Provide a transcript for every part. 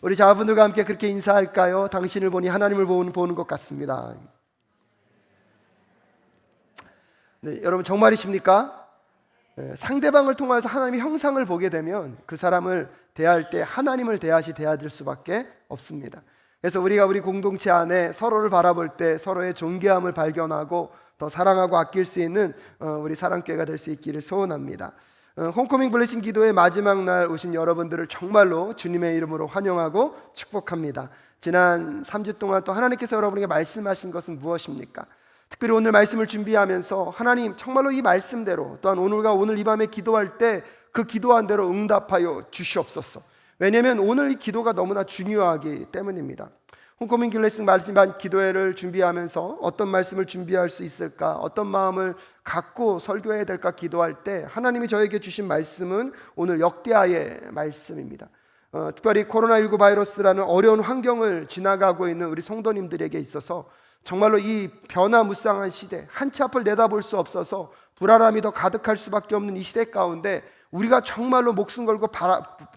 우리 자분들과 함께 그렇게 인사할까요? 당신을 보니 하나님을 보는 것 같습니다. 네, 여러분 정말이십니까? 상대방을 통해서 하나님의 형상을 보게 되면 그 사람을 대할 때 하나님을 대해야 될 수밖에 없습니다. 그래서 우리가 우리 공동체 안에 서로를 바라볼 때 서로의 존귀함을 발견하고 더 사랑하고 아낄 수 있는 우리 사랑교회가 될 수 있기를 소원합니다. 홈커밍 블레싱 기도의 마지막 날 오신 여러분들을 정말로 주님의 이름으로 환영하고 축복합니다. 지난 3주 동안 또 하나님께서 여러분에게 말씀하신 것은 무엇입니까? 특별히 오늘 말씀을 준비하면서 하나님 정말로 이 말씀대로 또한 오늘 이 밤에 기도할 때 그 기도한 대로 응답하여 주시옵소서. 왜냐하면 오늘 이 기도가 너무나 중요하기 때문입니다. 홈커밍 블레싱 말씀 기도회를 준비하면서 어떤 말씀을 준비할 수 있을까, 어떤 마음을 갖고 설교해야 될까 기도할 때 하나님이 저에게 주신 말씀은 오늘 역대하의 말씀입니다. 특별히 코로나19 바이러스라는 어려운 환경을 지나가고 있는 우리 성도님들에게 있어서 정말로 이 변화무쌍한 시대, 한치 앞을 내다볼 수 없어서 불안함이 더 가득할 수밖에 없는 이 시대 가운데 우리가 정말로 목숨 걸고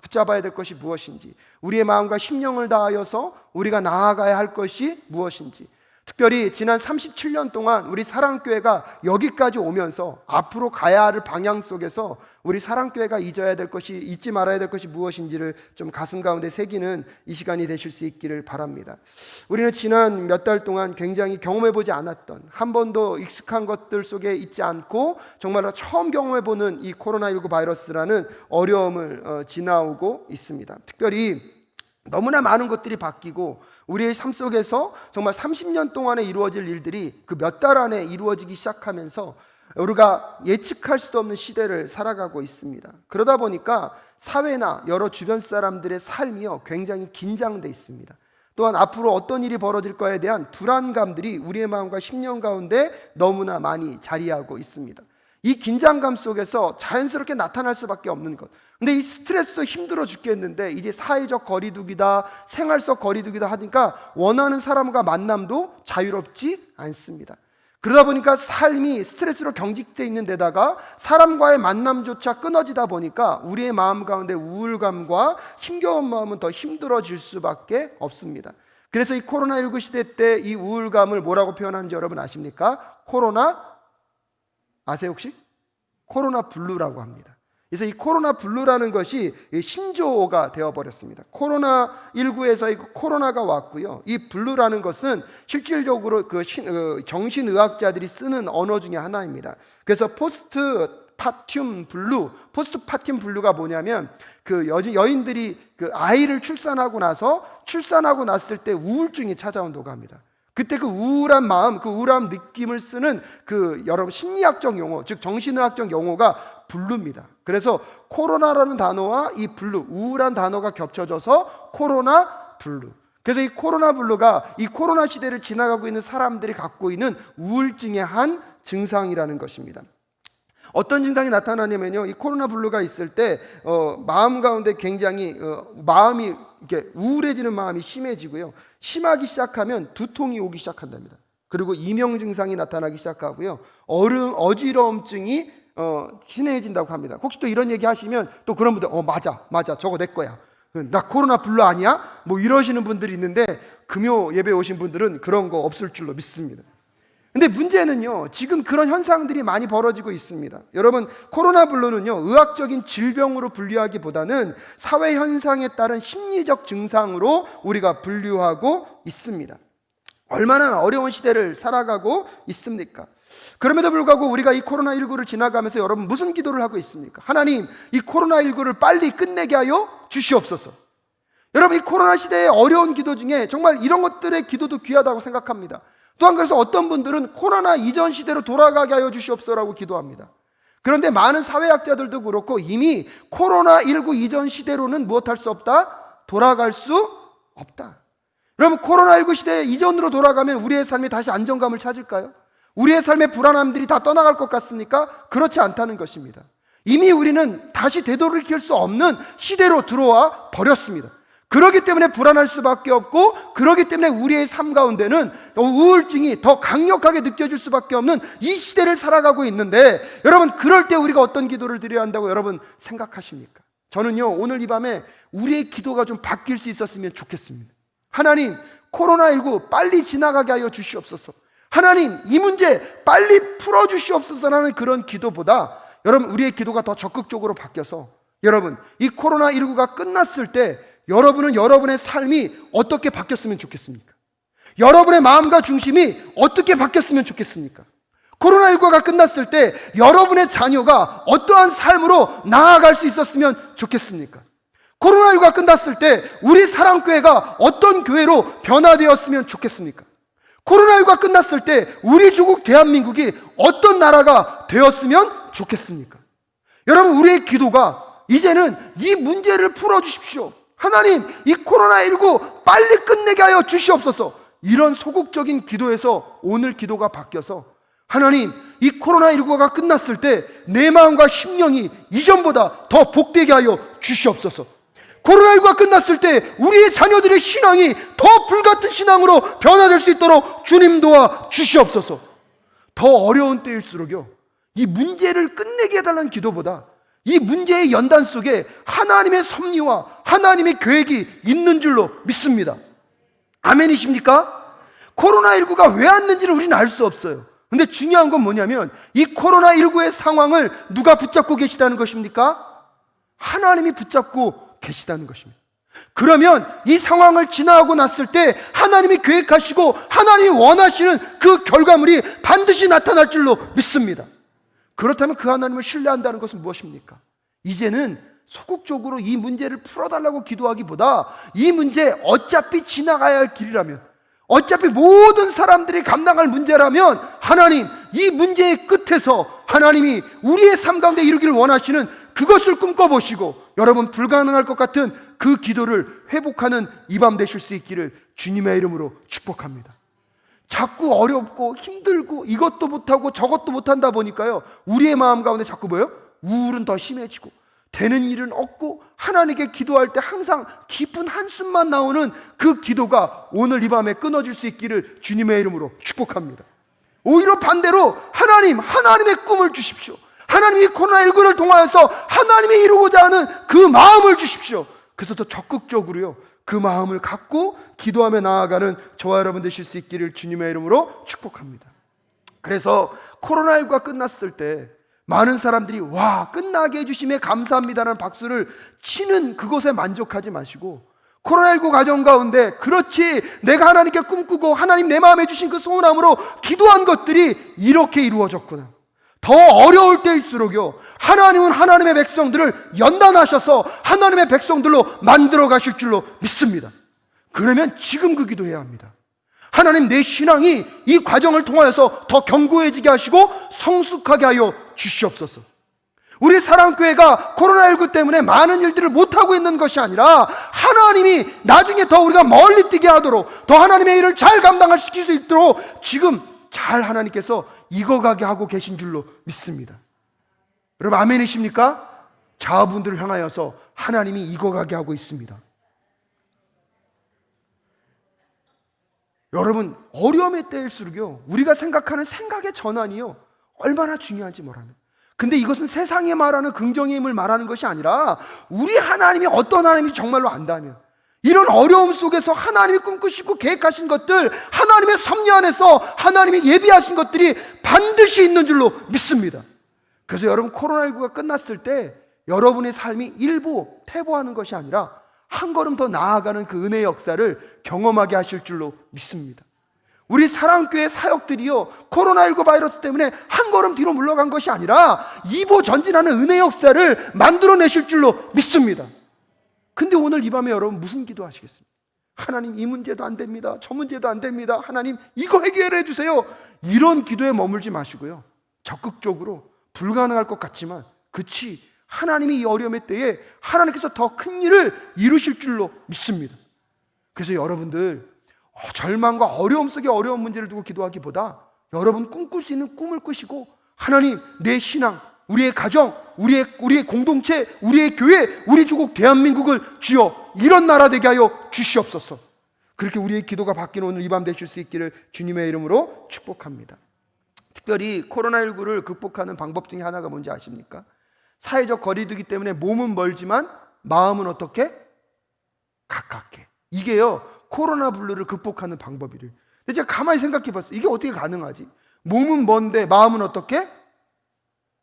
붙잡아야 될 것이 무엇인지, 우리의 마음과 심령을 다하여서 우리가 나아가야 할 것이 무엇인지, 특별히 지난 37년 동안 우리 사랑교회가 여기까지 오면서 앞으로 가야 할 방향 속에서 우리 사랑교회가 잊지 말아야 될 것이 무엇인지를 좀 가슴 가운데 새기는 이 시간이 되실 수 있기를 바랍니다. 우리는 지난 몇 달 동안 굉장히 경험해보지 않았던, 한 번도 익숙한 것들 속에 있지 않고 정말로 처음 경험해보는 이 코로나19 바이러스라는 어려움을 지나오고 있습니다. 특별히 너무나 많은 것들이 바뀌고 우리의 삶 속에서 정말 30년 동안에 이루어질 일들이 그 몇 달 안에 이루어지기 시작하면서 우리가 예측할 수도 없는 시대를 살아가고 있습니다. 그러다 보니까 사회나 여러 주변 사람들의 삶이요 굉장히 긴장돼 있습니다. 또한 앞으로 어떤 일이 벌어질 거에 대한 불안감들이 우리의 마음과 심령 가운데 너무나 많이 자리하고 있습니다. 이 긴장감 속에서 자연스럽게 나타날 수밖에 없는 것. 근데 이 스트레스도 힘들어 죽겠는데 이제 사회적 거리두기다, 생활적 거리두기다 하니까 원하는 사람과 만남도 자유롭지 않습니다. 그러다 보니까 삶이 스트레스로 경직되어 있는 데다가 사람과의 만남조차 끊어지다 보니까 우리의 마음 가운데 우울감과 힘겨운 마음은 더 힘들어질 수밖에 없습니다. 그래서 이 코로나19 시대 때 이 우울감을 뭐라고 표현하는지 여러분 아십니까? 아세요 혹시? 코로나 블루라고 합니다. 그래서 이 코로나 블루라는 것이 신조어가 되어버렸습니다. 코로나19에서 코로나가 왔고요. 이 블루라는 것은 실질적으로 정신의학자들이 쓰는 언어 중에 하나입니다. 그래서 포스트 파튬 블루가 뭐냐면 그 여인들이 그 아이를 출산하고 났을 때 우울증이 찾아온다고 합니다. 그때 그 우울한 마음, 그 우울한 느낌을 쓰는 그 여러분 심리학적 용어, 즉 정신의학적 용어가 블루입니다. 그래서 코로나라는 단어와 이 블루, 우울한 단어가 겹쳐져서 코로나 블루. 그래서 이 코로나 블루가 이 코로나 시대를 지나가고 있는 사람들이 갖고 있는 우울증의 한 증상이라는 것입니다. 어떤 증상이 나타나냐면요, 이 코로나 블루가 있을 때 마음 가운데 굉장히 마음이 이렇게 우울해지는 마음이 심해지고요, 심하기 시작하면 두통이 오기 시작한답니다. 그리고 이명 증상이 나타나기 시작하고요, 어지러움증이 심해진다고 합니다. 혹시 또 이런 얘기 하시면 또 그런 분들 맞아 저거 내 거야, 나 코로나 블루 아니야? 뭐 이러시는 분들이 있는데 금요 예배 오신 분들은 그런 거 없을 줄로 믿습니다. 근데 문제는요, 지금 그런 현상들이 많이 벌어지고 있습니다. 여러분, 코로나 블루는요, 의학적인 질병으로 분류하기보다는 사회 현상에 따른 심리적 증상으로 우리가 분류하고 있습니다. 얼마나 어려운 시대를 살아가고 있습니까? 그럼에도 불구하고 우리가 이 코로나19를 지나가면서 여러분 무슨 기도를 하고 있습니까? 하나님, 이 코로나19를 빨리 끝내게 하여 주시옵소서. 여러분, 이 코로나 시대의 어려운 기도 중에 정말 이런 것들의 기도도 귀하다고 생각합니다. 또한 그래서 어떤 분들은 코로나 이전 시대로 돌아가게 하여 주시옵소서라고 기도합니다. 그런데 많은 사회학자들도 그렇고 이미 코로나19 이전 시대로는 무엇할 수 없다? 돌아갈 수 없다. 여러분, 코로나19 시대 이전으로 돌아가면 우리의 삶이 다시 안정감을 찾을까요? 우리의 삶의 불안함들이 다 떠나갈 것 같습니까? 그렇지 않다는 것입니다. 이미 우리는 다시 되돌이킬 수 없는 시대로 들어와 버렸습니다. 그렇기 때문에 불안할 수밖에 없고, 그렇기 때문에 우리의 삶 가운데는 우울증이 더 강력하게 느껴질 수밖에 없는 이 시대를 살아가고 있는데, 여러분, 그럴 때 우리가 어떤 기도를 드려야 한다고 여러분 생각하십니까? 저는요, 오늘 이 밤에 우리의 기도가 좀 바뀔 수 있었으면 좋겠습니다. 하나님, 코로나19 빨리 지나가게 하여 주시옵소서. 하나님, 이 문제 빨리 풀어주시옵소서라는 그런 기도보다 여러분, 우리의 기도가 더 적극적으로 바뀌어서 여러분, 이 코로나19가 끝났을 때 여러분은 여러분의 삶이 어떻게 바뀌었으면 좋겠습니까? 여러분의 마음과 중심이 어떻게 바뀌었으면 좋겠습니까? 코로나19가 끝났을 때 여러분의 자녀가 어떠한 삶으로 나아갈 수 있었으면 좋겠습니까? 코로나19가 끝났을 때 우리 사랑교회가 어떤 교회로 변화되었으면 좋겠습니까? 코로나19가 끝났을 때 우리 조국 대한민국이 어떤 나라가 되었으면 좋겠습니까? 여러분, 우리의 기도가 이제는 이 문제를 풀어주십시오. 하나님, 이 코로나19 빨리 끝내게 하여 주시옵소서. 이런 소극적인 기도에서 오늘 기도가 바뀌어서 하나님, 이 코로나19가 끝났을 때 내 마음과 심령이 이전보다 더 복되게 하여 주시옵소서. 코로나19가 끝났을 때 우리의 자녀들의 신앙이 더 불같은 신앙으로 변화될 수 있도록 주님 도와 주시옵소서. 더 어려운 때일수록요, 이 문제를 끝내게 해달라는 기도보다 이 문제의 연단 속에 하나님의 섭리와 하나님의 계획이 있는 줄로 믿습니다. 아멘이십니까? 코로나19가 왜 왔는지를 우리는 알 수 없어요. 근데 중요한 건 뭐냐면 이 코로나19의 상황을 누가 붙잡고 계시다는 것입니까? 하나님이 붙잡고 계시다는 것입니다. 그러면 이 상황을 지나고 났을 때 하나님이 계획하시고 하나님이 원하시는 그 결과물이 반드시 나타날 줄로 믿습니다. 그렇다면 그 하나님을 신뢰한다는 것은 무엇입니까? 이제는 소극적으로 이 문제를 풀어달라고 기도하기보다 이 문제 어차피 지나가야 할 길이라면, 어차피 모든 사람들이 감당할 문제라면 하나님, 이 문제의 끝에서 하나님이 우리의 삶 가운데 이루기를 원하시는 그것을 꿈꿔보시고 여러분, 불가능할 것 같은 그 기도를 회복하는 이 밤 되실 수 있기를 주님의 이름으로 축복합니다. 자꾸 어렵고 힘들고 이것도 못하고 저것도 못한다 보니까요, 우리의 마음 가운데 자꾸 뭐예요? 우울은 더 심해지고 되는 일은 없고 하나님께 기도할 때 항상 깊은 한숨만 나오는 그 기도가 오늘 이 밤에 끊어질 수 있기를 주님의 이름으로 축복합니다. 오히려 반대로 하나님, 하나님의 꿈을 주십시오. 하나님이 코로나19를 통하여서 하나님이 이루고자 하는 그 마음을 주십시오. 그래서 더 적극적으로요, 그 마음을 갖고 기도하며 나아가는 저와 여러분 되실 수 있기를 주님의 이름으로 축복합니다. 그래서 코로나19가 끝났을 때 많은 사람들이 와, 끝나게 해주심에 감사합니다라는 박수를 치는 그것에 만족하지 마시고 코로나19 가정 가운데 그렇지, 내가 하나님께 꿈꾸고 하나님 내 마음에 주신 그 소원함으로 기도한 것들이 이렇게 이루어졌구나. 더 어려울 때일수록요, 하나님은 하나님의 백성들을 연단하셔서 하나님의 백성들로 만들어 가실 줄로 믿습니다. 그러면 지금 그 기도해야 합니다. 하나님, 내 신앙이 이 과정을 통하여서 더 견고해지게 하시고 성숙하게 하여 주시옵소서. 우리 사랑교회가 코로나19 때문에 많은 일들을 못하고 있는 것이 아니라 하나님이 나중에 더 우리가 멀리 뛰게 하도록, 더 하나님의 일을 잘 감당할 수 있도록 지금 잘 하나님께서 익어가게 하고 계신 줄로 믿습니다. 여러분, 아멘이십니까? 자아분들을 향하여서 하나님이 익어가게 하고 있습니다. 여러분, 어려움의 때일수록요, 우리가 생각하는 생각의 전환이요, 얼마나 중요한지 뭐라면. 근데 이것은 세상이 말하는 긍정의 힘을 말하는 것이 아니라 우리 하나님이 어떤 하나님인지 정말로 안다면, 이런 어려움 속에서 하나님이 꿈꾸시고 계획하신 것들, 하나님의 섭리 안에서 하나님이 예비하신 것들이 반드시 있는 줄로 믿습니다. 그래서 여러분, 코로나19가 끝났을 때 여러분의 삶이 일부 퇴보하는 것이 아니라 한 걸음 더 나아가는 그 은혜의 역사를 경험하게 하실 줄로 믿습니다. 우리 사랑교회 사역들이요, 코로나19 바이러스 때문에 한 걸음 뒤로 물러간 것이 아니라 2보 전진하는 은혜의 역사를 만들어내실 줄로 믿습니다. 근데 오늘 이 밤에 여러분 무슨 기도 하시겠습니까? 하나님, 이 문제도 안 됩니다. 저 문제도 안 됩니다. 하나님, 이거 해결해 주세요. 이런 기도에 머물지 마시고요, 적극적으로 불가능할 것 같지만 그치, 하나님이 이 어려움의 때에 하나님께서 더 큰 일을 이루실 줄로 믿습니다. 그래서 여러분들 절망과 어려움 속에 어려운 문제를 두고 기도하기보다 여러분 꿈꿀 수 있는 꿈을 꾸시고 하나님, 내 신앙, 우리의 가정, 우리의 공동체, 우리의 교회, 우리 조국 대한민국을 주여 이런 나라 되게 하여 주시옵소서. 그렇게 우리의 기도가 바뀌는 오늘 이 밤 되실 수 있기를 주님의 이름으로 축복합니다. 특별히 코로나19를 극복하는 방법 중에 하나가 뭔지 아십니까? 사회적 거리두기 때문에 몸은 멀지만 마음은 어떻게? 가깝게. 이게요, 코로나 블루를 극복하는 방법이래요. 근데 제가 가만히 생각해 봤어요. 이게 어떻게 가능하지? 몸은 먼데 마음은 어떻게?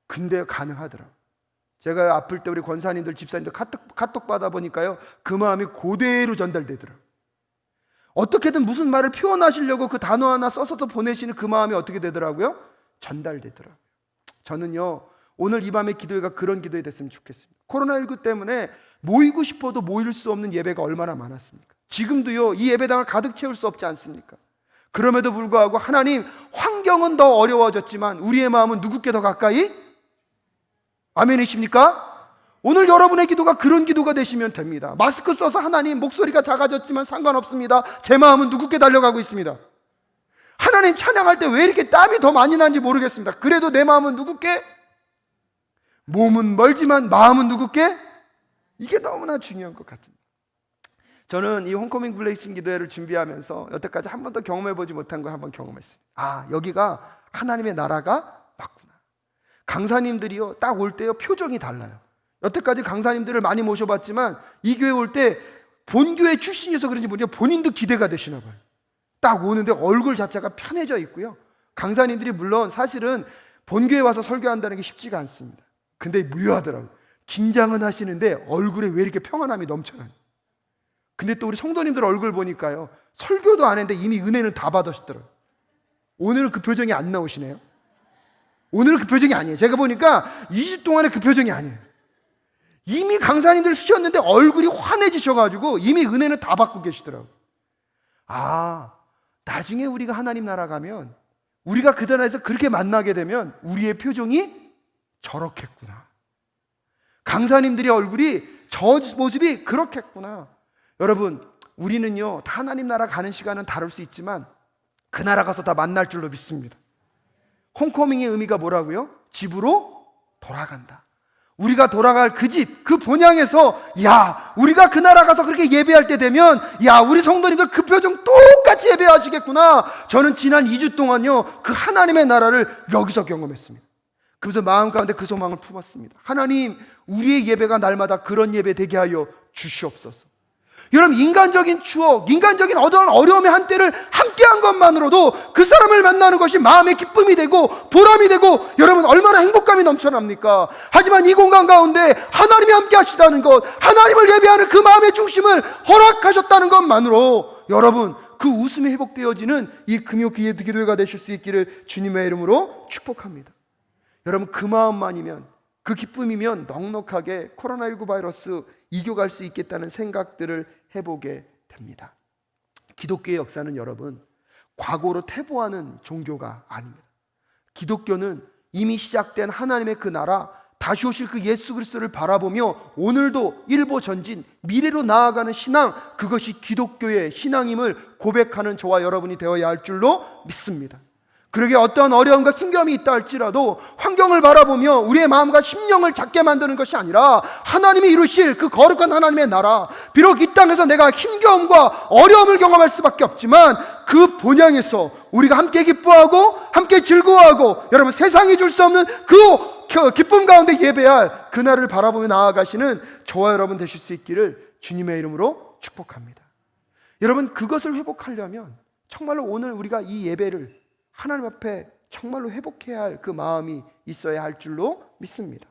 근데 가능하더라고요. 제가 아플 때 우리 권사님들, 집사님들 카톡 받아보니까요, 그 마음이 그대로 전달되더라고요. 어떻게든 무슨 말을 표현하시려고 그 단어 하나 써서 보내시는 그 마음이 어떻게 되더라고요? 전달되더라고요. 저는요, 오늘 이 밤의 기도회가 그런 기도회 됐으면 좋겠습니다. 코로나19 때문에 모이고 싶어도 모일 수 없는 예배가 얼마나 많았습니까? 지금도요, 이 예배당을 가득 채울 수 없지 않습니까? 그럼에도 불구하고 하나님, 환경은 더 어려워졌지만 우리의 마음은 누구께 더 가까이? 아멘이십니까? 오늘 여러분의 기도가 그런 기도가 되시면 됩니다. 마스크 써서 하나님, 목소리가 작아졌지만 상관없습니다. 제 마음은 누구께 달려가고 있습니다. 하나님 찬양할 때 왜 이렇게 땀이 더 많이 나는지 모르겠습니다. 그래도 내 마음은 누구께? 몸은 멀지만 마음은 누구께? 이게 너무나 중요한 것 같습니다. 저는 이 홈커밍 블레싱 기도회를 준비하면서 여태까지 한 번도 경험해보지 못한 걸 한번 경험했습니다. 아, 여기가 하나님의 나라가 맞구나. 강사님들이요, 딱 올 때요, 표정이 달라요. 여태까지 강사님들을 많이 모셔봤지만 이 교회 올 때 본교회 출신이어서 그런지 모르겠는데 본인도 기대가 되시나 봐요. 딱 오는데 얼굴 자체가 편해져 있고요. 강사님들이 물론 사실은 본교회 와서 설교한다는 게 쉽지가 않습니다. 근데 묘하더라고요. 긴장은 하시는데 얼굴에 왜 이렇게 평안함이 넘쳐나요? 근데 또 우리 성도님들 얼굴 보니까요, 설교도 안 했는데 이미 은혜는 다 받으셨더라고요. 오늘은 그 표정이 안 나오시네요. 오늘은 그 표정이 아니에요. 제가 보니까 2주 동안에 그 표정이 아니에요. 이미 강사님들 쓰셨는데 얼굴이 환해지셔가지고 이미 은혜는 다 받고 계시더라고요. 아, 나중에 우리가 하나님 나라 가면, 우리가 그 나라에서 그렇게 만나게 되면 우리의 표정이 저렇겠구나. 강사님들의 얼굴이 저 모습이 그렇겠구나. 여러분, 우리는요, 다 하나님 나라 가는 시간은 다를 수 있지만 그 나라 가서 다 만날 줄로 믿습니다. 홈커밍의 의미가 뭐라고요? 집으로 돌아간다. 우리가 돌아갈 그 집, 그 본향에서, 야, 우리가 그 나라 가서 그렇게 예배할 때 되면, 야, 우리 성도님들 그 표정 똑같이 예배하시겠구나. 저는 지난 2주 동안요, 그 하나님의 나라를 여기서 경험했습니다. 그래서 마음 가운데 그 소망을 품었습니다. 하나님, 우리의 예배가 날마다 그런 예배 되게 하여 주시옵소서. 여러분, 인간적인 추억, 인간적인 어떠한 어려움의 한때를 함께한 것만으로도 그 사람을 만나는 것이 마음의 기쁨이 되고 보람이 되고, 여러분 얼마나 행복감이 넘쳐납니까? 하지만 이 공간 가운데 하나님이 함께 하시다는 것, 하나님을 예배하는 그 마음의 중심을 허락하셨다는 것만으로 여러분, 그 웃음이 회복되어지는 이 금요 기도회가 되실 수 있기를 주님의 이름으로 축복합니다. 여러분, 그 마음만이면, 그 기쁨이면 넉넉하게 코로나19 바이러스 이겨갈 수 있겠다는 생각들을 해보게 됩니다. 기독교의 역사는 여러분, 과거로 퇴보하는 종교가 아닙니다. 기독교는 이미 시작된 하나님의 그 나라, 다시 오실 그 예수 그리스도를 바라보며 오늘도 일보전진, 미래로 나아가는 신앙, 그것이 기독교의 신앙임을 고백하는 저와 여러분이 되어야 할 줄로 믿습니다. 그러게 어떠한 어려움과 순경이 있다 할지라도 환경을 바라보며 우리의 마음과 심령을 작게 만드는 것이 아니라 하나님이 이루실 그 거룩한 하나님의 나라, 비록 이 땅에서 내가 힘겨움과 어려움을 경험할 수밖에 없지만 그 본향에서 우리가 함께 기뻐하고 함께 즐거워하고, 여러분 세상이 줄 수 없는 그 기쁨 가운데 예배할 그날을 바라보며 나아가시는 저와 여러분 되실 수 있기를 주님의 이름으로 축복합니다. 여러분, 그것을 회복하려면 정말로 오늘 우리가 이 예배를 하나님 앞에 정말로 회복해야 할 그 마음이 있어야 할 줄로 믿습니다.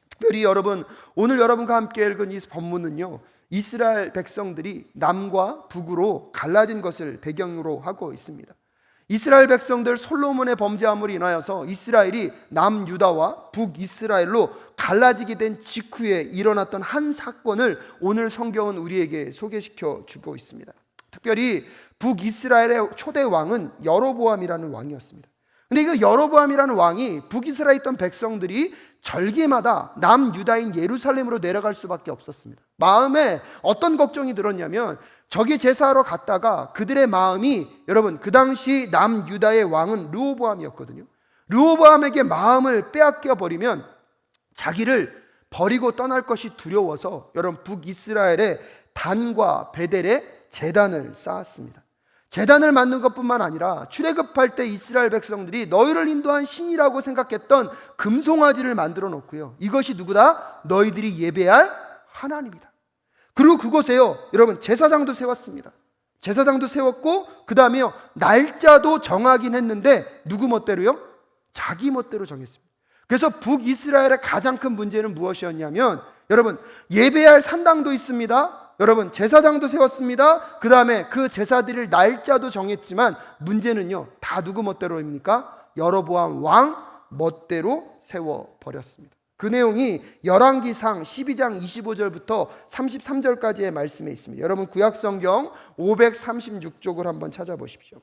특별히 여러분, 오늘 여러분과 함께 읽은 이 본문은요, 이스라엘 백성들이 남과 북으로 갈라진 것을 배경으로 하고 있습니다. 이스라엘 백성들 솔로몬의 범죄함으로 인하여서 이스라엘이 남유다와 북이스라엘로 갈라지게 된 직후에 일어났던 한 사건을 오늘 성경은 우리에게 소개시켜 주고 있습니다. 특별히 북이스라엘의 초대 왕은 여로보암이라는 왕이었습니다. 근데 이거 여로보암이라는 왕이 북이스라엘에 있던 백성들이 절기마다 남유다인 예루살렘으로 내려갈 수밖에 없었습니다. 마음에 어떤 걱정이 들었냐면, 저기 제사하러 갔다가 그들의 마음이, 여러분 그 당시 남유다의 왕은 르호보암이었거든요. 르호보암에게 마음을 빼앗겨 버리면 자기를 버리고 떠날 것이 두려워서 여러분 북이스라엘의 단과 베델에 제단을 쌓았습니다. 제단을 만든 것뿐만 아니라 출애굽할 때 이스라엘 백성들이 너희를 인도한 신이라고 생각했던 금송아지를 만들어 놓고요, 이것이 누구다? 너희들이 예배할 하나님이다. 그리고 그곳에요, 여러분, 제사장도 세웠습니다. 제사장도 세웠고, 그 다음에요, 날짜도 정하긴 했는데 누구 멋대로요? 자기 멋대로 정했습니다. 그래서 북이스라엘의 가장 큰 문제는 무엇이었냐면, 여러분, 예배할 산당도 있습니다. 여러분, 제사장도 세웠습니다. 그 다음에 그 제사 드릴 날짜도 정했지만 문제는요, 다 누구 멋대로입니까? 여로보암 왕 멋대로 세워버렸습니다. 그 내용이 열왕기상 12장 25절부터 33절까지의 말씀에 있습니다. 여러분, 구약성경 536쪽을 한번 찾아보십시오.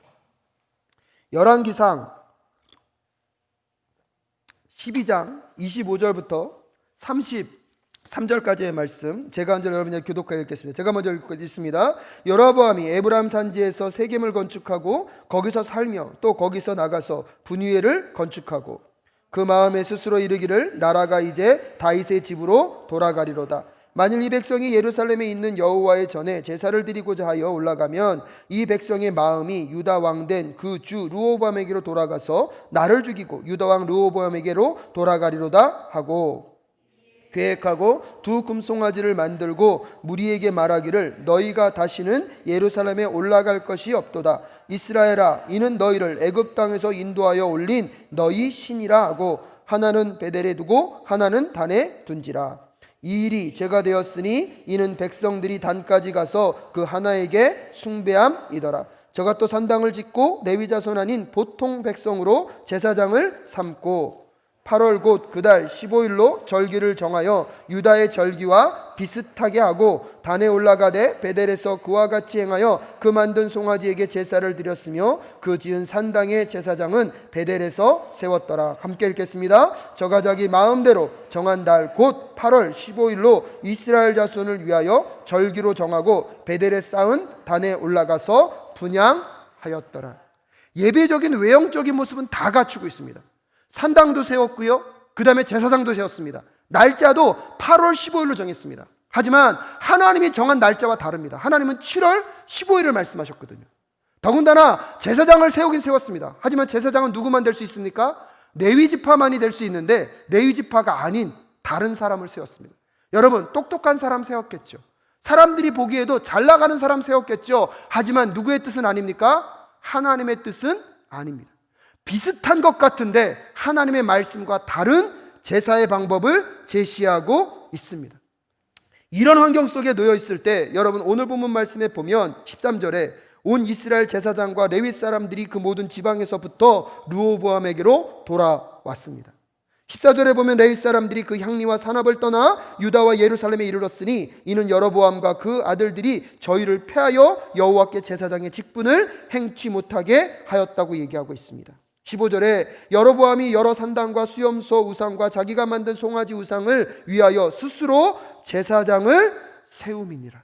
열왕기상 12장 25절부터 33절까지의 말씀, 제가 먼저 여러분에게 교독하여 읽겠습니다. 제가 먼저 읽습니다. 여로보암이 에브라임 산지에서 세겜을 건축하고 거기서 살며 또 거기서 나가서 분위엘을 건축하고 그 마음에 스스로 이르기를 나라가 이제 다윗의 집으로 돌아가리로다. 만일 이 백성이 예루살렘에 있는 여호와의 전에 제사를 드리고자 하여 올라가면 이 백성의 마음이 유다 왕된 그 주 르호보암에게로 돌아가서 나를 죽이고 유다 왕 르호보암에게로 돌아가리로다 하고 계획하고 두 금송아지를 만들고 무리에게 말하기를 너희가 다시는 예루살렘에 올라갈 것이 없도다. 이스라엘아, 이는 너희를 애굽 땅에서 인도하여 올린 너희 신이라 하고 하나는 베델에 두고 하나는 단에 둔지라. 이 일이 제가 되었으니 이는 백성들이 단까지 가서 그 하나에게 숭배함이더라. 저가 또 산당을 짓고 레위 자손 아닌 보통 백성으로 제사장을 삼고 8월 곧 그달 15일로 절기를 정하여 유다의 절기와 비슷하게 하고 단에 올라가되 베델에서 그와 같이 행하여 그 만든 송아지에게 제사를 드렸으며 그 지은 산당의 제사장은 베델에서 세웠더라. 함께 읽겠습니다. 저가 자기 마음대로 정한 달 곧 8월 15일로 이스라엘 자손을 위하여 절기로 정하고 베델에 쌓은 단에 올라가서 분향하였더라. 예배적인 외형적인 모습은 다 갖추고 있습니다. 산당도 세웠고요, 그 다음에 제사장도 세웠습니다. 날짜도 8월 15일로 정했습니다. 하지만 하나님이 정한 날짜와 다릅니다. 하나님은 7월 15일을 말씀하셨거든요. 더군다나 제사장을 세우긴 세웠습니다. 하지만 제사장은 누구만 될 수 있습니까? 레위 지파만이 될 수 있는데 레위 지파가 아닌 다른 사람을 세웠습니다. 여러분, 똑똑한 사람 세웠겠죠. 사람들이 보기에도 잘 나가는 사람 세웠겠죠. 하지만 누구의 뜻은 아닙니까? 하나님의 뜻은 아닙니다. 비슷한 것 같은데 하나님의 말씀과 다른 제사의 방법을 제시하고 있습니다. 이런 환경 속에 놓여 있을 때 여러분, 오늘 본문 말씀에 보면 13절에 온 이스라엘 제사장과 레위 사람들이 그 모든 지방에서부터 르호보암에게로 돌아왔습니다. 14절에 보면 레위 사람들이 그 향리와 산업을 떠나 유다와 예루살렘에 이르렀으니 이는 여로보암과 그 아들들이 저희를 패하여 여호와께 제사장의 직분을 행치 못하게 하였다고 얘기하고 있습니다. 15절에 여로보암이 여러 산당과 수염소 우상과 자기가 만든 송아지 우상을 위하여 스스로 제사장을 세움이니라.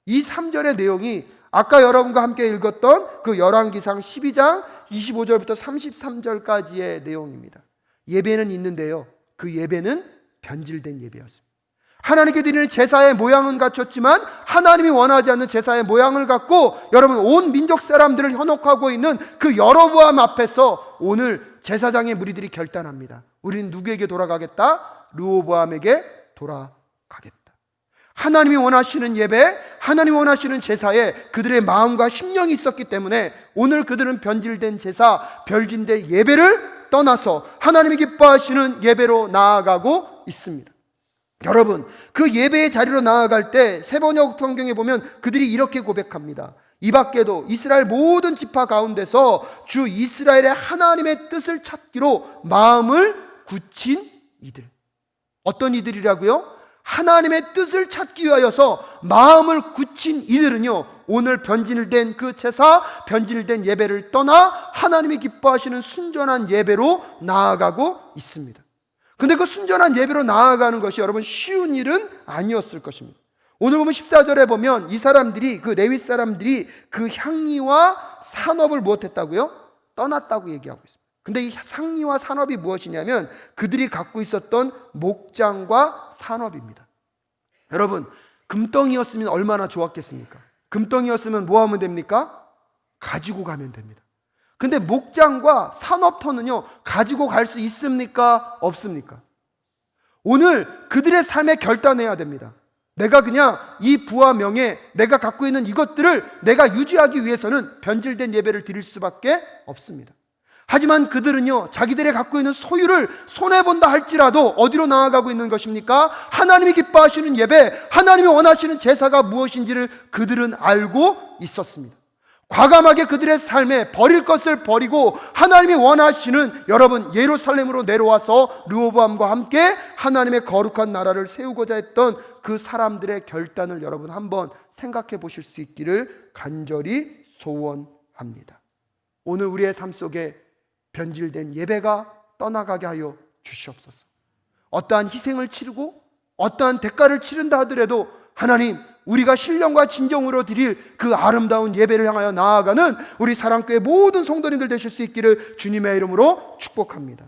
이 3절의 내용이 아까 여러분과 함께 읽었던 그 열왕기상 12장 25절부터 33절까지의 내용입니다. 예배는 있는데요, 그 예배는 변질된 예배였습니다. 하나님께 드리는 제사의 모양은 갖췄지만 하나님이 원하지 않는 제사의 모양을 갖고 여러분, 온 민족 사람들을 현혹하고 있는 그 여로보암 앞에서 오늘 제사장의 무리들이 결단합니다. 우리는 누구에게 돌아가겠다? 르호보암에게 돌아가겠다. 하나님이 원하시는 예배, 하나님이 원하시는 제사에 그들의 마음과 심령이 있었기 때문에 오늘 그들은 변질된 제사, 변질된 예배를 떠나서 하나님이 기뻐하시는 예배로 나아가고 있습니다. 여러분, 그 예배의 자리로 나아갈 때 세번역 성경에 보면 그들이 이렇게 고백합니다. 이 밖에도 이스라엘 모든 지파 가운데서 주 이스라엘의 하나님의 뜻을 찾기로 마음을 굳힌 이들. 어떤 이들이라고요? 하나님의 뜻을 찾기 위하여서 마음을 굳힌 이들은요, 오늘 변질된 그 제사, 변질된 예배를 떠나 하나님이 기뻐하시는 순전한 예배로 나아가고 있습니다. 근데 그 순전한 예배로 나아가는 것이 여러분 쉬운 일은 아니었을 것입니다. 오늘 보면 14절에 보면 이 사람들이, 그 레위 사람들이 그 향리와 산업을 무엇했다고요? 떠났다고 얘기하고 있습니다. 근데 이 향리와 산업이 무엇이냐면 그들이 갖고 있었던 목장과 산업입니다. 여러분, 금덩이였으면 얼마나 좋았겠습니까? 금덩이였으면 뭐 하면 됩니까? 가지고 가면 됩니다. 근데 목장과 산업터는요, 가지고 갈 수 있습니까? 없습니까? 오늘 그들의 삶에 결단해야 됩니다. 내가 그냥 이 부와 명예, 내가 갖고 있는 이것들을 내가 유지하기 위해서는 변질된 예배를 드릴 수밖에 없습니다. 하지만 그들은요, 자기들이 갖고 있는 소유를 손해본다 할지라도 어디로 나아가고 있는 것입니까? 하나님이 기뻐하시는 예배, 하나님이 원하시는 제사가 무엇인지를 그들은 알고 있었습니다. 과감하게 그들의 삶에 버릴 것을 버리고 하나님이 원하시는, 여러분, 예루살렘으로 내려와서 르호보암과 함께 하나님의 거룩한 나라를 세우고자 했던 그 사람들의 결단을 여러분 한번 생각해 보실 수 있기를 간절히 소원합니다. 오늘 우리의 삶 속에 변질된 예배가 떠나가게 하여 주시옵소서. 어떠한 희생을 치르고 어떠한 대가를 치른다 하더라도 하나님, 우리가 신령과 진정으로 드릴 그 아름다운 예배를 향하여 나아가는 우리 사랑교회 모든 성도님들 되실 수 있기를 주님의 이름으로 축복합니다.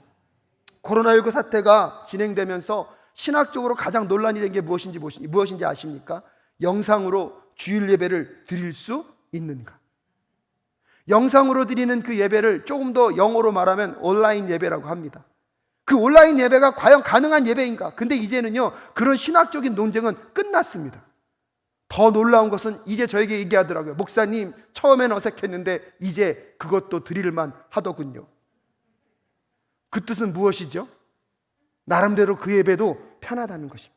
코로나19 사태가 진행되면서 신학적으로 가장 논란이 된 게 무엇인지 아십니까? 영상으로 주일 예배를 드릴 수 있는가? 영상으로 드리는 그 예배를 조금 더 영어로 말하면 온라인 예배라고 합니다. 그 온라인 예배가 과연 가능한 예배인가? 근데 이제는요, 그런 신학적인 논쟁은 끝났습니다. 더 놀라운 것은 이제 저에게 얘기하더라고요. 목사님, 처음엔 어색했는데 이제 그것도 드릴만 하더군요. 그 뜻은 무엇이죠? 나름대로 그 예배도 편하다는 것입니다.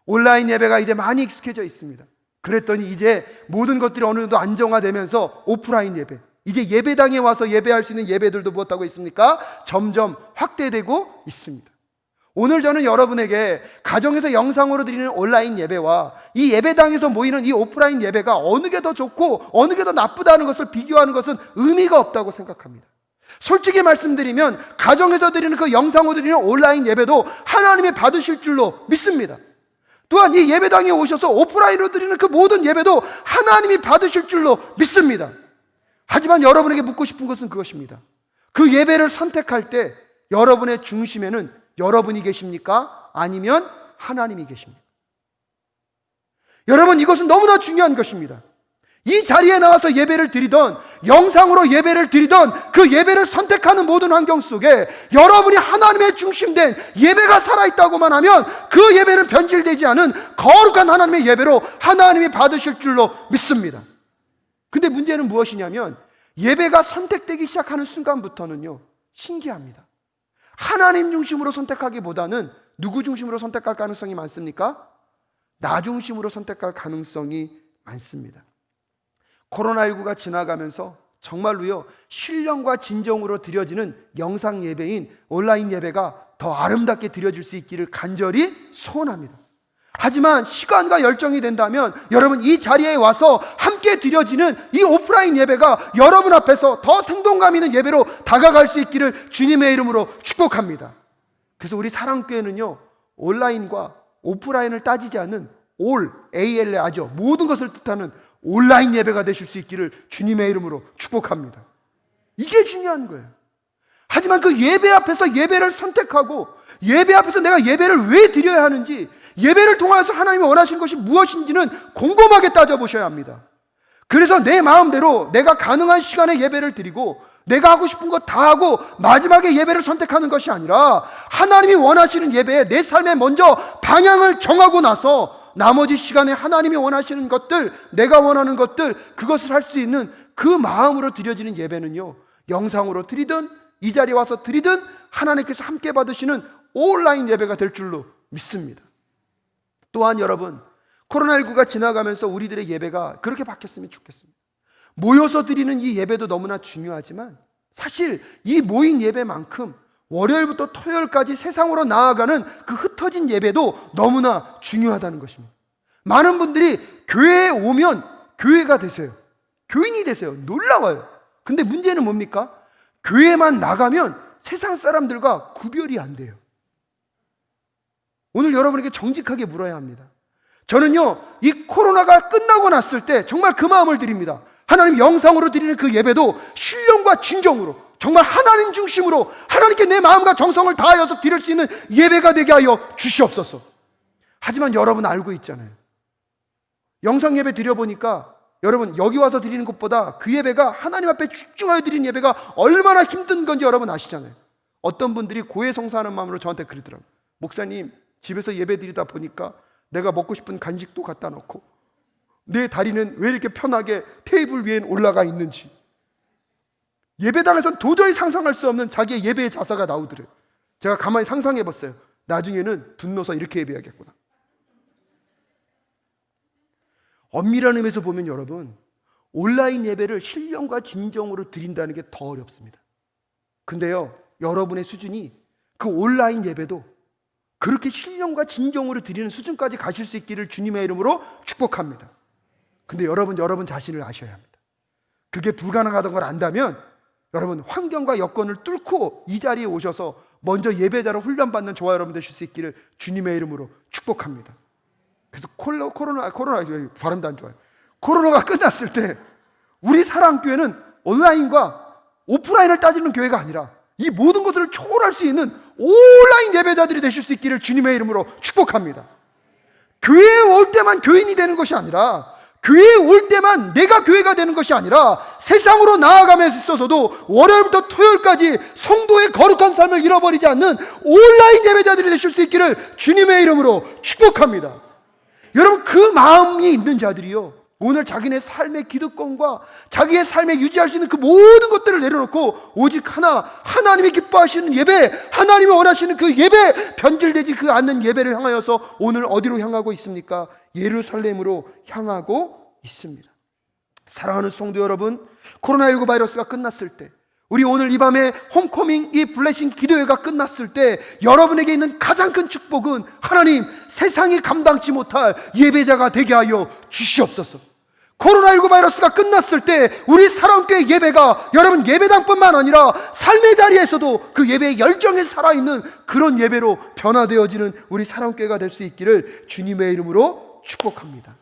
온라인 예배가 이제 많이 익숙해져 있습니다. 그랬더니 이제 모든 것들이 어느 정도 안정화되면서 오프라인 예배, 이제 예배당에 와서 예배할 수 있는 예배들도 무엇하고 있습니까? 점점 확대되고 있습니다. 오늘 저는 여러분에게 가정에서 영상으로 드리는 온라인 예배와 이 예배당에서 모이는 이 오프라인 예배가 어느 게 더 좋고 어느 게 더 나쁘다는 것을 비교하는 것은 의미가 없다고 생각합니다. 솔직히 말씀드리면 가정에서 드리는 그 영상으로 드리는 온라인 예배도 하나님이 받으실 줄로 믿습니다. 또한 이 예배당에 오셔서 오프라인으로 드리는 그 모든 예배도 하나님이 받으실 줄로 믿습니다. 하지만 여러분에게 묻고 싶은 것은 그것입니다. 그 예배를 선택할 때 여러분의 중심에는 여러분이 계십니까? 아니면 하나님이 계십니까? 여러분, 이것은 너무나 중요한 것입니다. 이 자리에 나와서 예배를 드리던, 영상으로 예배를 드리던 그 예배를 선택하는 모든 환경 속에 여러분이 하나님의 중심된 예배가 살아있다고만 하면 그 예배는 변질되지 않은 거룩한 하나님의 예배로 하나님이 받으실 줄로 믿습니다. 근데 문제는 무엇이냐면 예배가 선택되기 시작하는 순간부터는요, 신기합니다. 하나님 중심으로 선택하기보다는 누구 중심으로 선택할 가능성이 많습니까? 나 중심으로 선택할 가능성이 많습니다. 코로나19가 지나가면서 정말로요, 신령과 진정으로 드려지는 영상 예배인 온라인 예배가 더 아름답게 드려질 수 있기를 간절히 소원합니다. 하지만 시간과 열정이 된다면 여러분, 이 자리에 와서 함께 드려지는 이 오프라인 예배가 여러분 앞에서 더 생동감 있는 예배로 다가갈 수 있기를 주님의 이름으로 축복합니다. 그래서 우리 사랑교회는요, 온라인과 오프라인을 따지지 않는 AL에 아죠, 모든 것을 뜻하는 온라인 예배가 되실 수 있기를 주님의 이름으로 축복합니다. 이게 중요한 거예요. 하지만 그 예배 앞에서 예배를 선택하고 예배 앞에서 내가 예배를 왜 드려야 하는지, 예배를 통해서 하나님이 원하시는 것이 무엇인지는 곰곰하게 따져보셔야 합니다. 그래서 내 마음대로 내가 가능한 시간에 예배를 드리고 내가 하고 싶은 것 다 하고 마지막에 예배를 선택하는 것이 아니라 하나님이 원하시는 예배에 내 삶에 먼저 방향을 정하고 나서 나머지 시간에 하나님이 원하시는 것들, 내가 원하는 것들, 그것을 할 수 있는 그 마음으로 드려지는 예배는요, 영상으로 드리든 이 자리에 와서 드리든 하나님께서 함께 받으시는 온라인 예배가 될 줄로 믿습니다. 또한 여러분, 코로나19가 지나가면서 우리들의 예배가 그렇게 바뀌었으면 좋겠습니다. 모여서 드리는 이 예배도 너무나 중요하지만 사실 이 모인 예배만큼 월요일부터 토요일까지 세상으로 나아가는 그 흩어진 예배도 너무나 중요하다는 것입니다. 많은 분들이 교회에 오면 교회가 되세요. 교인이 되세요. 놀라워요. 근데 문제는 뭡니까? 교회만 나가면 세상 사람들과 구별이 안 돼요. 오늘 여러분에게 정직하게 물어야 합니다. 저는요, 이 코로나가 끝나고 났을 때 정말 그 마음을 드립니다. 하나님, 영상으로 드리는 그 예배도 신령과 진정으로 정말 하나님 중심으로 하나님께 내 마음과 정성을 다하여서 드릴 수 있는 예배가 되게 하여 주시옵소서. 하지만 여러분 알고 있잖아요. 영상 예배 드려보니까 여러분 여기 와서 드리는 것보다 그 예배가 하나님 앞에 집중하여 드리는 예배가 얼마나 힘든 건지 여러분 아시잖아요. 어떤 분들이 고해성사하는 마음으로 저한테 그러더라고요. 목사님, 집에서 예배 드리다 보니까 내가 먹고 싶은 간식도 갖다 놓고 내 다리는 왜 이렇게 편하게 테이블 위에 올라가 있는지, 예배당에서는 도저히 상상할 수 없는 자기의 예배의 자세가 나오더래요. 제가 가만히 상상해 봤어요. 나중에는 둔 넣어서 이렇게 예배해야겠구나. 엄밀한 의미에서 보면 여러분, 온라인 예배를 신령과 진정으로 드린다는 게 더 어렵습니다. 근데요, 여러분의 수준이 그 온라인 예배도 그렇게 신령과 진정으로 드리는 수준까지 가실 수 있기를 주님의 이름으로 축복합니다. 근데 여러분 자신을 아셔야 합니다. 그게 불가능하던 걸 안다면 여러분 환경과 여건을 뚫고 이 자리에 오셔서 먼저 예배자로 훈련받는 저와 여러분 되실 수 있기를 주님의 이름으로 축복합니다. 그래서 코로나 발음도 안 좋아요. 코로나가 끝났을 때 우리 사랑교회는 온라인과 오프라인을 따지는 교회가 아니라 이 모든 것들을 초월할 수 있는 온라인 예배자들이 되실 수 있기를 주님의 이름으로 축복합니다. 교회에 올 때만 교인이 되는 것이 아니라, 교회에 올 때만 내가 교회가 되는 것이 아니라 세상으로 나아가면서 있어서도 월요일부터 토요일까지 성도의 거룩한 삶을 잃어버리지 않는 온라인 예배자들이 되실 수 있기를 주님의 이름으로 축복합니다. 여러분, 그 마음이 있는 자들이요, 오늘 자기네 삶의 기득권과 자기의 삶에 유지할 수 있는 그 모든 것들을 내려놓고 오직 하나님이 기뻐하시는 예배, 하나님이 원하시는 그 예배, 변질되지 그 않는 예배를 향하여서 오늘 어디로 향하고 있습니까? 예루살렘으로 향하고 있습니다. 사랑하는 성도 여러분, 코로나19 바이러스가 끝났을 때, 우리 오늘 이 밤에 홈커밍 이 블레싱 기도회가 끝났을 때 여러분에게 있는 가장 큰 축복은, 하나님, 세상이 감당치 못할 예배자가 되게 하여 주시옵소서. 코로나19 바이러스가 끝났을 때 우리 사랑교회 예배가 여러분 예배당뿐만 아니라 삶의 자리에서도 그 예배의 열정에 살아있는 그런 예배로 변화되어지는 우리 사랑교회가 될 수 있기를 주님의 이름으로 축복합니다.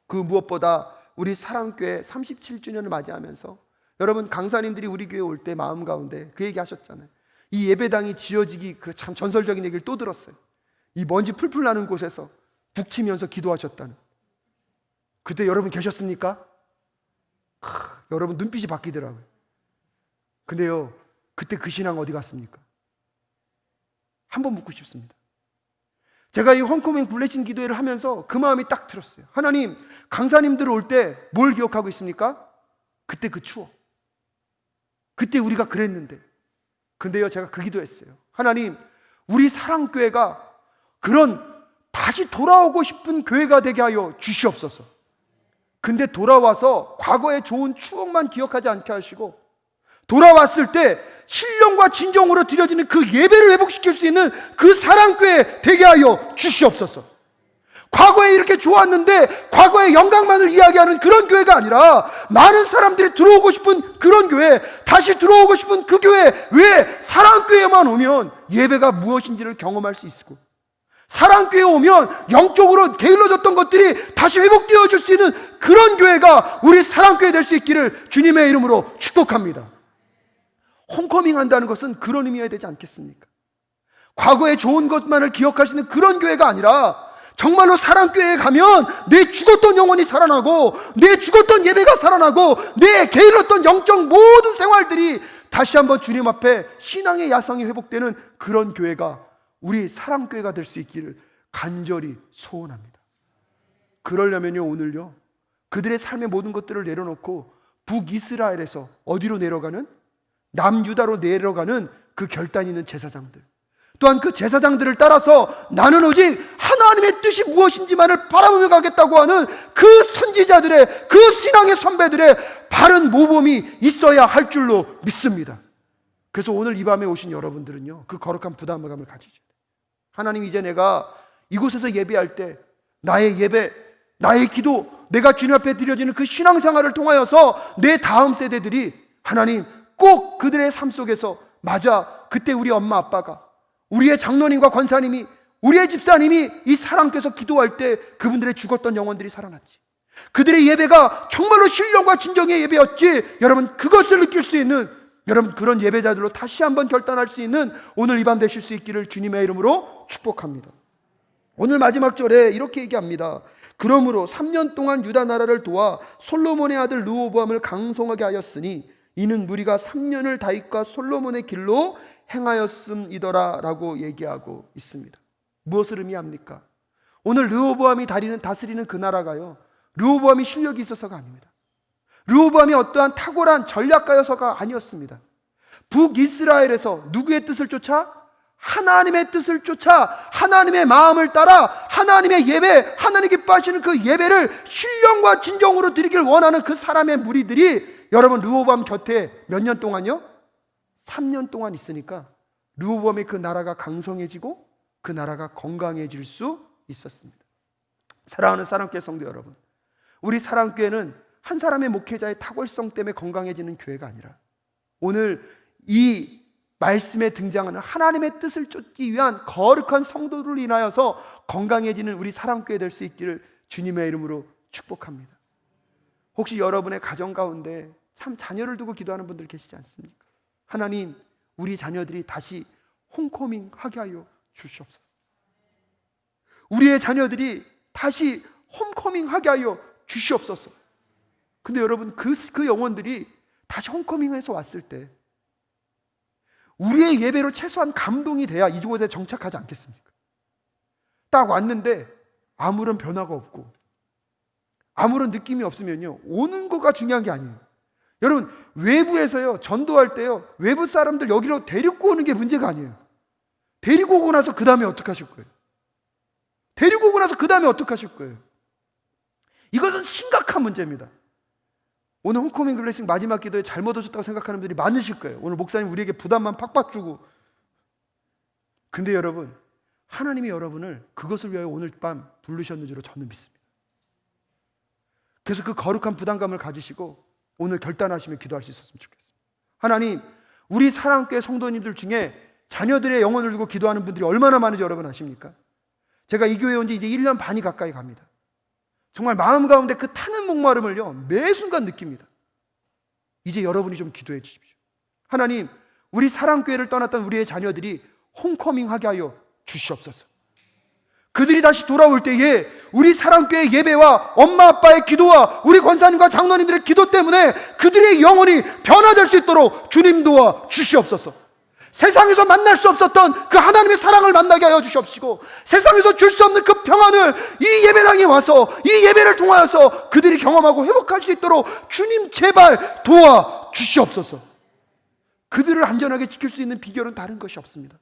그 무엇보다 우리 사랑교회 37주년을 맞이하면서 여러분 강사님들이 우리 교회 올 때 마음 가운데 그 얘기 하셨잖아요. 이 예배당이 지어지기 그 참 전설적인 얘기를 또 들었어요. 이 먼지 풀풀 나는 곳에서 북치면서 기도하셨다는. 그때 여러분 계셨습니까? 여러분 눈빛이 바뀌더라고요. 근데요, 그때 그 신앙 어디 갔습니까? 한번 묻고 싶습니다. 제가 이 홈커밍 블레싱 기도회를 하면서 그 마음이 딱 들었어요. 하나님, 강사님들 올 때 뭘 기억하고 있습니까? 그때 그 추억, 그때 우리가 그랬는데. 근데요, 제가 그 기도했어요. 하나님, 우리 사랑교회가 그런 다시 돌아오고 싶은 교회가 되게 하여 주시옵소서. 근데 돌아와서 과거의 좋은 추억만 기억하지 않게 하시고, 돌아왔을 때 신령과 진정으로 드려지는 그 예배를 회복시킬 수 있는 그 사랑교회 되게 하여 주시옵소서. 과거에 이렇게 좋았는데 과거의 영광만을 이야기하는 그런 교회가 아니라, 많은 사람들이 들어오고 싶은 그런 교회, 다시 들어오고 싶은 그 교회, 왜 사랑교회만 오면 예배가 무엇인지를 경험할 수 있고, 사랑교회에 오면 영적으로 게을러졌던 것들이 다시 회복되어질 수 있는 그런 교회가 우리 사랑교회 될 수 있기를 주님의 이름으로 축복합니다. 홈커밍 한다는 것은 그런 의미여야 되지 않겠습니까? 과거의 좋은 것만을 기억할 수 있는 그런 교회가 아니라, 정말로 사랑교회에 가면 내 죽었던 영혼이 살아나고, 내 죽었던 예배가 살아나고, 내 게을렀던 영적 모든 생활들이 다시 한번 주님 앞에 신앙의 야성이 회복되는 그런 교회가 우리 사랑교회가 될 수 있기를 간절히 소원합니다. 그러려면요, 오늘요, 그들의 삶의 모든 것들을 내려놓고 북이스라엘에서 어디로 내려가는, 남유다로 내려가는 그 결단 있는 제사장들, 또한 그 제사장들을 따라서 나는 오직 하나님의 뜻이 무엇인지만을 바라보며 가겠다고 하는 그 선지자들의, 그 신앙의 선배들의 바른 모범이 있어야 할 줄로 믿습니다. 그래서 오늘 이 밤에 오신 여러분들은요, 그 거룩한 부담감을 가지죠. 하나님, 이제 내가 이곳에서 예배할 때 나의 예배, 나의 기도, 내가 주님 앞에 드려지는 그 신앙생활을 통하여서 내 다음 세대들이, 하나님, 꼭 그들의 삶 속에서, 맞아, 그때 우리 엄마 아빠가, 우리의 장로님과 권사님이, 우리의 집사님이 이 사랑께서 기도할 때 그분들의 죽었던 영혼들이 살아났지, 그들의 예배가 정말로 신령과 진정의 예배였지, 여러분 그것을 느낄 수 있는, 여러분 그런 예배자들로 다시 한번 결단할 수 있는 오늘 이 밤 되실 수 있기를 주님의 이름으로 축복합니다. 오늘 마지막 절에 이렇게 얘기합니다. 그러므로 3년 동안 유다 나라를 도와 솔로몬의 아들 르호보암을 강성하게 하였으니 이는 무리가 3년을 다윗과 솔로몬의 길로 행하였음이더라 라고 얘기하고 있습니다. 무엇을 의미합니까? 오늘 르호보암이 다스리는 그 나라가요, 르호보암이 실력이 있어서가 아닙니다. 르호보암이 어떠한 탁월한 전략가여서가 아니었습니다. 북이스라엘에서 누구의 뜻을 쫓아? 하나님의 뜻을 쫓아 하나님의 마음을 따라 하나님의 예배, 하나님 기뻐하시는 그 예배를 신령과 진정으로 드리길 원하는 그 사람의 무리들이 여러분 르호보암 곁에 몇 년 동안요? 3년 동안 있으니까 르호보암의 그 나라가 강성해지고 그 나라가 건강해질 수 있었습니다. 사랑하는 사랑교회 성도 여러분, 우리 사랑교회는 한 사람의 목회자의 탁월성 때문에 건강해지는 교회가 아니라 오늘 이 말씀에 등장하는 하나님의 뜻을 쫓기 위한 거룩한 성도를 인하여서 건강해지는 우리 사랑교회 될 수 있기를 주님의 이름으로 축복합니다. 혹시 여러분의 가정 가운데 참 자녀를 두고 기도하는 분들 계시지 않습니까? 하나님, 우리 자녀들이 다시 홈커밍 하게 하여 주시옵소서. 우리의 자녀들이 다시 홈커밍 하게 하여 주시옵소서. 근데 여러분 그 영혼들이 다시 홈커밍해서 왔을 때 우리의 예배로 최소한 감동이 돼야 이곳에 정착하지 않겠습니까? 딱 왔는데 아무런 변화가 없고 아무런 느낌이 없으면요, 오는 거가 중요한 게 아니에요. 여러분 외부에서요, 전도할 때요, 외부 사람들 여기로 데리고 오는 게 문제가 아니에요. 데리고 오고 나서 그 다음에 어떻게 하실 거예요? 데리고 오고 나서 그 다음에 어떻게 하실 거예요? 이것은 심각한 문제입니다. 오늘 홈커밍 블레싱 마지막 기도에 잘못 오셨다고 생각하는 분들이 많으실 거예요. 오늘 목사님 우리에게 부담만 팍팍 주고. 근데 여러분, 하나님이 여러분을 그것을 위하여 오늘 밤 부르셨는 줄로 저는 믿습니다. 그래서 그 거룩한 부담감을 가지시고 오늘 결단하시며 기도할 수 있었으면 좋겠습니다. 하나님, 우리 사랑교회 성도님들 중에 자녀들의 영혼을 두고 기도하는 분들이 얼마나 많은지 여러분 아십니까? 제가 이 교회에 온 지 이제 1년 반이 가까이 갑니다. 정말 마음 가운데 그 타는 목마름을요, 매 순간 느낍니다. 이제 여러분이 좀 기도해 주십시오. 하나님, 우리 사랑교회를 떠났던 우리의 자녀들이 홈커밍하게 하여 주시옵소서. 그들이 다시 돌아올 때에 우리 사랑교회 예배와 엄마 아빠의 기도와 우리 권사님과 장로님들의 기도 때문에 그들의 영혼이 변화될 수 있도록 주님 도와 주시옵소서. 세상에서 만날 수 없었던 그 하나님의 사랑을 만나게 하여 주시옵시고, 세상에서 줄 수 없는 그 평안을 이 예배당에 와서 이 예배를 통하여서 그들이 경험하고 회복할 수 있도록 주님 제발 도와 주시옵소서. 그들을 안전하게 지킬 수 있는 비결은 다른 것이 없습니다.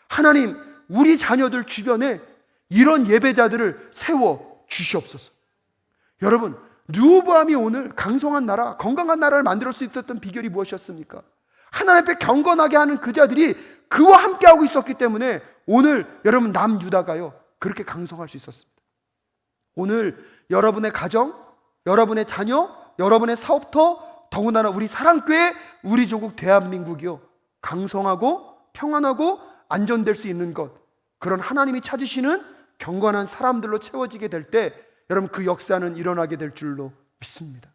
하나님, 우리 자녀들 주변에 이런 예배자들을 세워 주시옵소서. 여러분, 르호보암이 오늘 강성한 나라, 건강한 나라를 만들 수 있었던 비결이 무엇이었습니까? 하나님 앞에 경건하게 하는 그 자들이 그와 함께하고 있었기 때문에 오늘 여러분 남유다가요, 그렇게 강성할 수 있었습니다. 오늘 여러분의 가정, 여러분의 자녀, 여러분의 사업터, 더군다나 우리 사랑교회, 우리 조국 대한민국이요, 강성하고 평안하고 안전될 수 있는 것, 그런 하나님이 찾으시는 경건한 사람들로 채워지게 될 때 여러분 그 역사는 일어나게 될 줄로 믿습니다.